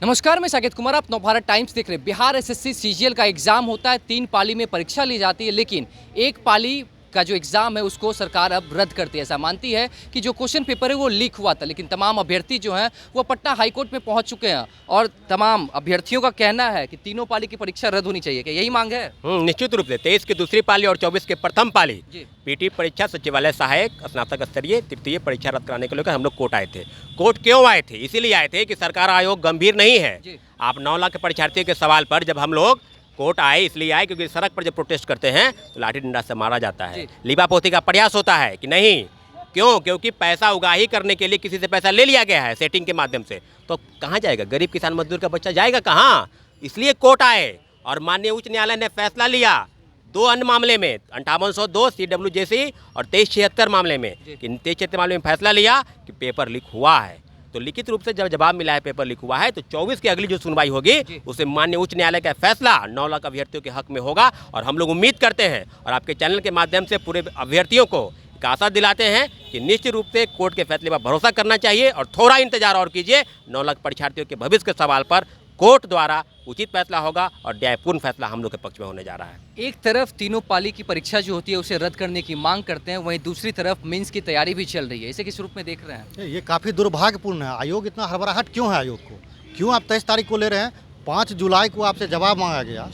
नमस्कार, मैं साकेत कुमार। आप नवभारत टाइम्स देख रहे हैं। बिहार एसएससी सीजीएल का एग्जाम होता है, 3 पाली में परीक्षा ली जाती है, लेकिन एक पाली का जो एग्जाम है उसको सरकार अब रद्द करती है। ऐसा मानती है कि जो क्वेश्चन पेपर है वो लीक हुआ था, लेकिन तमाम अभ्यर्थी जो हैं वो पटना हाईकोर्ट में पहुंच चुके हैं और तमाम अभ्यर्थियों का कहना है कि तीनों पाली की परीक्षा रद्द होनी चाहिए। क्या यही मांग है? निश्चित रूप से 23 की दूसरी पाली और 24 के प्रथम पाली जी। पीटी परीक्षा सचिवालय सहायक स्नातक स्तरीय तृतीय परीक्षा रद्द कराने को लेकर हम लोग कोर्ट आए थे। कोर्ट क्यों आए थे? इसीलिए आए थे कि सरकार आयोग गंभीर नहीं है। आप 9 लाख के परीक्षार्थियों के सवाल पर जब हम लोग कोर्ट आए इसलिए आए क्योंकि सड़क पर जब प्रोटेस्ट करते हैं तो लाठी डंडा से मारा जाता है, लीपापोती का प्रयास होता है कि नहीं। क्यों? क्योंकि पैसा उगाही करने के लिए किसी से पैसा ले लिया गया है सेटिंग के माध्यम से, तो कहाँ जाएगा? गरीब किसान मजदूर का बच्चा जाएगा कहाँ? इसलिए कोर्ट आए और माननीय उच्च न्यायालय ने फैसला लिया 2 अन्य मामले में 5802 CWJC और 2376 मामले में। 2376 मामले में फैसला लिया कि पेपर लीक हुआ है, तो लिखित रूप से जब जवाब मिला है पेपर लीक हुआ है, तो 24 की अगली जो सुनवाई होगी उसे माननीय उच्च न्यायालय का फैसला 9 लाख अभ्यर्थियों के हक में होगा। और हम लोग उम्मीद करते हैं और आपके चैनल के माध्यम से पूरे अभ्यर्थियों को एक आशा दिलाते हैं कि निश्चित रूप से कोर्ट के फैसले पर भरोसा करना चाहिए और थोड़ा इंतजार और कीजिए। 9 लाख परीक्षार्थियों के भविष्य के सवाल पर कोर्ट द्वारा उचित फैसला होगा और न्यायपूर्ण फैसला हम लोग के पक्ष में होने जा रहा है। एक तरफ तीनों पाली की परीक्षा जो होती है उसे रद्द करने की मांग करते हैं, वहीं दूसरी तरफ मेंस की तैयारी भी चल रही है। इसे किस रूप में देख रहे हैं? ये काफ़ी दुर्भाग्यपूर्ण है। आयोग इतना हड़बड़ाहट क्यों है? आयोग को क्यों आप 23 तारीख को ले रहे हैं? 5 जुलाई को आपसे जवाब मांगा गया,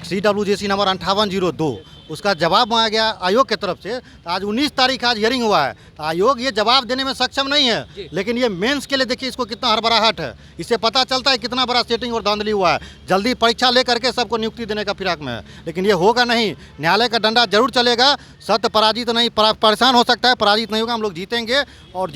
CWJC नंबर 5802, उसका जवाब मांगा गया आयोग की तरफ से। तो आज 19 तारीख आज हियरिंग हुआ है, तो आयोग ये जवाब देने में सक्षम नहीं है। लेकिन ये मेंस के लिए देखिए इसको कितना हड़बड़ाहट है। इससे पता चलता है कितना बड़ा सेटिंग और धांधली हुआ है। जल्दी परीक्षा ले करके सबको नियुक्ति देने का फिराक में है, लेकिन ये होगा नहीं। न्यायालय का डंडा जरूर चलेगा। सत्य पराजित नहीं, परेशान हो सकता है, पराजित नहीं होगा। हम लोग जीतेंगे। और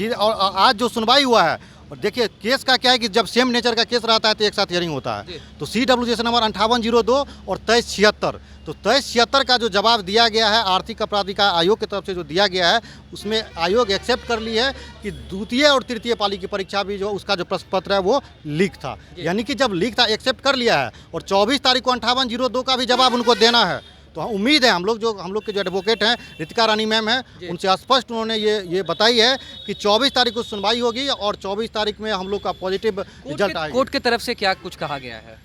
आज जो सुनवाई हुआ है, और देखिए केस का क्या है कि जब सेम नेचर का केस रहता है तो एक साथ हियरिंग होता है। तो CWJC नंबर 5802 और 2376, तो 2376 का जो जवाब दिया गया है आर्थिक अपराधिकार आयोग की तरफ से जो दिया गया है, उसमें आयोग एक्सेप्ट कर ली है कि द्वितीय और तृतीय पाली की परीक्षा भी जो उसका जो प्रश्न पत्र है वो लीक था। यानी कि जब लीक था एक्सेप्ट कर लिया है, और 24 तारीख को 5802 का भी जवाब उनको देना है। तो उम्मीद है हम लोग के जो एडवोकेट हैं रितिका रानी मैम है, उनसे स्पष्ट उन्होंने ये बताई है कि 24 तारीख को सुनवाई होगी और 24 तारीख में हम लोग का पॉजिटिव रिजल्ट आएगा। कोर्ट की तरफ से क्या कुछ कहा गया है?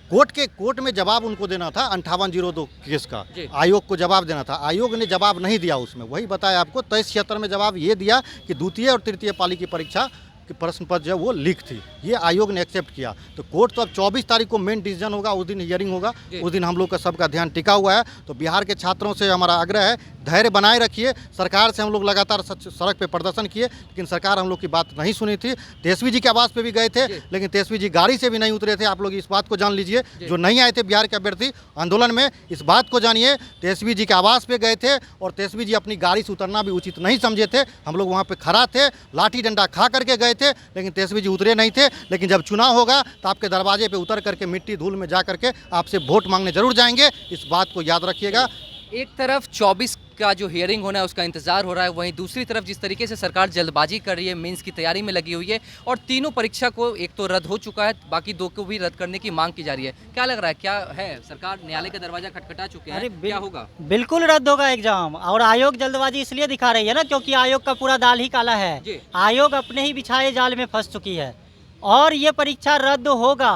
कोर्ट में जवाब उनको देना था 5802 केस का, आयोग को जवाब देना था। आयोग ने जवाब नहीं दिया उसमें। वही बताया आपको 2376 में जवाब ये दिया कि द्वितीय और तृतीय पाली की परीक्षा कि प्रश्न पत्र जो वो लीक थी, ये आयोग ने एक्सेप्ट किया। तो कोर्ट तो अब 24 तारीख को मेन डिसीजन होगा, उस दिन हियरिंग होगा, उस दिन हम लोग का सबका ध्यान टिका हुआ है। तो बिहार के छात्रों से हमारा आग्रह है, धैर्य बनाए रखिए। सरकार से हम लोग लगातार सड़क पे प्रदर्शन किए, लेकिन सरकार हम लोग की बात नहीं सुनी थी। तेजस्वी जी के आवास पे भी गए थे, लेकिन तेजस्वी जी गाड़ी से भी नहीं उतरे थे। आप लोग इस बात को जान लीजिए, जो नहीं आए थे बिहार के अभ्यर्थी आंदोलन में, इस बात को जानिए। तेजस्वी जी के आवास पे गए थे और तेजस्वी जी अपनी गाड़ी से उतरना भी उचित नहीं समझे थे। हम लोग वहाँ पे खड़ा थे, लाठी डंडा खा करके गए थे, लेकिन तेजस्वी जी उतरे नहीं थे। लेकिन जब चुनाव होगा तो आपके दरवाजे पे उतर करके मिट्टी धूल में जा करके आपसे वोट मांगने जरूर जाएंगे। इस बात को याद रखिएगा। एक तरफ 24 का जो हियरिंग होना है उसका इंतजार हो रहा है, वहीं दूसरी तरफ जिस तरीके से सरकार जल्दबाजी कर रही है, मेंस की तैयारी में लगी हुई है और तीनों परीक्षा को एक तो रद्द हो चुका है, बाकी 2 को भी रद्द करने की मांग की जा रही है। क्या लग रहा है, क्या है? सरकार न्यायालय का दरवाजा खटखटा चुके हैं, क्या होगा? बिल्कुल रद्द होगा एग्जाम। और आयोग जल्दबाजी इसलिए दिखा रही है ना, क्योंकि आयोग का पूरा दाल ही काला है। आयोग अपने ही बिछाए जाल में फंस चुकी है और ये परीक्षा रद्द होगा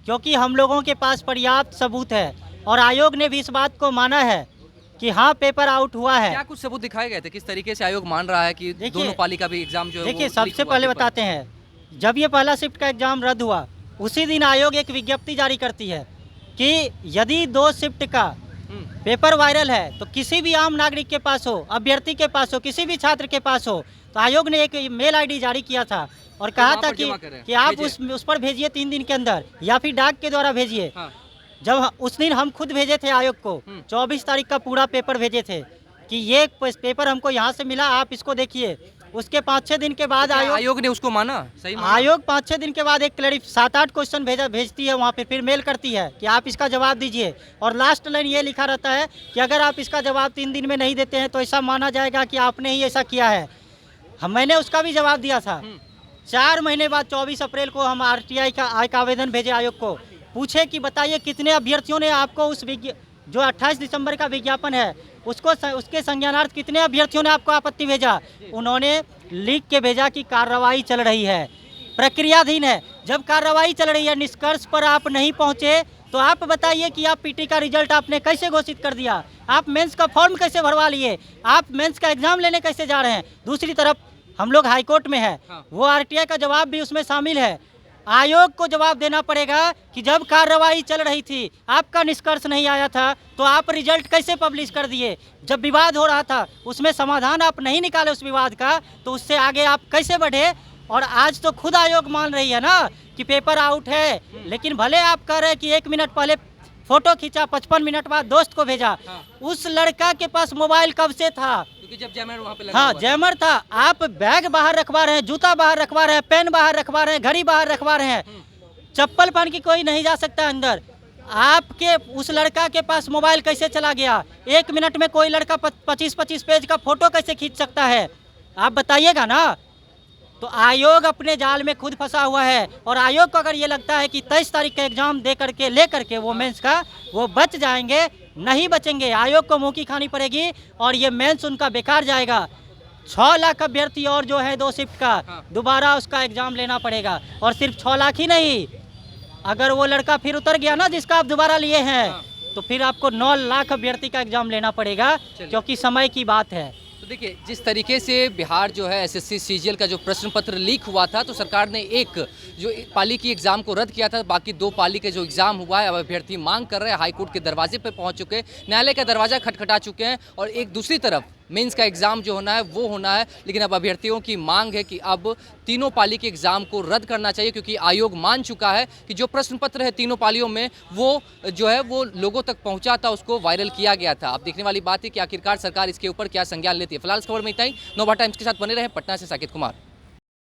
क्योंकि हम लोगों के पास पर्याप्त सबूत है और आयोग ने भी इस बात को माना है कि हाँ पेपर आउट हुआ है। क्या कुछ सबूत दिखाए गए थे? किस तरीके से आयोग मान रहा है कि दोनों पाली का भी एग्जाम जो है? देखिए, सबसे पहले बताते हैं, जब ये पहला शिफ्ट का एग्जाम रद्द हुआ उसी दिन आयोग एक विज्ञप्ति जारी करती है कि यदि 2 शिफ्ट का पेपर वायरल है तो किसी भी आम नागरिक के पास हो, अभ्यर्थी के पास हो, किसी भी छात्र के पास हो, तो आयोग ने एक मेल ID जारी किया था और कहा था कि आप उस पर भेजिए 3 दिन के अंदर, या फिर डाक के द्वारा भेजिए। जब उस दिन हम खुद भेजे थे आयोग को, 24 तारीख का पूरा पेपर भेजे थे कि ये पेपर हमको यहाँ से मिला, आप इसको देखिए। उसके 5-6 दिन के बाद आयोग ने उसको माना? सही माना? आयोग 5-6 दिन के बाद एक 7-8 क्वेश्चन भेजती है वहाँ पे, फिर मेल करती है कि आप इसका जवाब दीजिए। और लास्ट लाइन ये लिखा रहता है कि अगर आप इसका जवाब 3 दिन में नहीं देते हैं तो ऐसा माना जाएगा कि आपने ही ऐसा किया है। मैंने उसका भी जवाब दिया था। 4 महीने बाद 24 अप्रैल को हम RTI का आवेदन भेजे आयोग को, पूछे कि बताइए कितने अभ्यर्थियों ने आपको उस जो 28 दिसंबर का विज्ञापन है उसके संज्ञानार्थ कितने अभ्यर्थियों ने आपको आपत्ति भेजा? उन्होंने लिख के भेजा कि कार्रवाई चल रही है, प्रक्रियाधीन है। जब कार्रवाई चल रही है निष्कर्ष पर आप नहीं पहुंचे, तो आप बताइए कि आप पीटी का रिजल्ट आपने कैसे घोषित कर दिया, आप मेंस का फॉर्म कैसे भरवा लिए, आप मेंस का एग्जाम लेने कैसे जा रहे हैं। दूसरी तरफ हम लोग हाई कोर्ट में है, वो आरटीआई का जवाब भी उसमें शामिल है। आयोग को जवाब देना पड़ेगा कि जब कार्रवाई चल रही थी, आपका निष्कर्ष नहीं आया था, तो आप रिजल्ट कैसे पब्लिश कर दिए। जब विवाद हो रहा था उसमें समाधान आप नहीं निकाले उस विवाद का, तो उससे आगे आप कैसे बढ़े। और आज तो खुद आयोग मान रही है ना कि पेपर आउट है, लेकिन भले आप कह रहे हैं कि 1 मिनट पहले फोटो खींचा, 55 मिनट बाद दोस्त को भेजा। उस लड़का के पास मोबाइल कब से था, क्योंकि जब जैमर वहाँ पे लगा हाँ हुआ था। जैमर था। आप बैग बाहर रखवा रहे हैं, जूता बाहर रखवा रहे हैं, पेन बाहर रखवा रहे हैं, घड़ी बाहर रखवा रहे हैं, चप्पल पहन के कोई नहीं जा सकता अंदर। आपके उस लड़का के पास मोबाइल कैसे चला गया। 1 मिनट में कोई लड़का 25-25 पेज का फोटो कैसे खींच सकता है, आप बताइएगा ना। तो आयोग अपने जाल में खुद फंसा हुआ है। और आयोग को अगर ये लगता है कि 23 तारीख का एग्जाम दे करके ले करके वो मेंस का वो बच जाएंगे, नहीं बचेंगे। आयोग को मुंह की खानी पड़ेगी और ये मेंस उनका बेकार जाएगा। 6 लाख अभ्यर्थी और जो है 2 शिफ्ट का दोबारा उसका एग्जाम लेना पड़ेगा। और सिर्फ 6 लाख ही नहीं, अगर वो लड़का फिर उतर गया ना जिसका आप दोबारा लिए हैं, तो फिर आपको 9 लाख अभ्यर्थी का एग्जाम लेना पड़ेगा, क्योंकि समय की बात है। तो देखिए, जिस तरीके से बिहार जो है एसएससी सीजीएल का जो प्रश्न पत्र लीक हुआ था, तो सरकार ने एक जो पाली की एग्ज़ाम को रद्द किया था, बाकी 2 पाली के जो एग्ज़ाम हुआ है अब अभ्यर्थी मांग कर रहे हैं, हाईकोर्ट के दरवाजे पे पहुंच चुके हैं, न्यायालय का दरवाज़ा खटखटा चुके हैं। और एक दूसरी तरफ मेंस का एग्ज़ाम जो होना है वो होना है, लेकिन अब अभ्यर्थियों की मांग है कि अब तीनों पाली के एग्ज़ाम को रद्द करना चाहिए, क्योंकि आयोग मान चुका है कि जो प्रश्न पत्र है तीनों पालियों में वो जो है वो लोगों तक पहुंचा था, उसको वायरल किया गया था। अब देखने वाली बात है कि आखिरकार सरकार इसके ऊपर क्या संज्ञान लेती है। फिलहाल इस खबर में इतना ही। नोवा टाइम्स के साथ बने रहे। पटना से साकेत कुमार।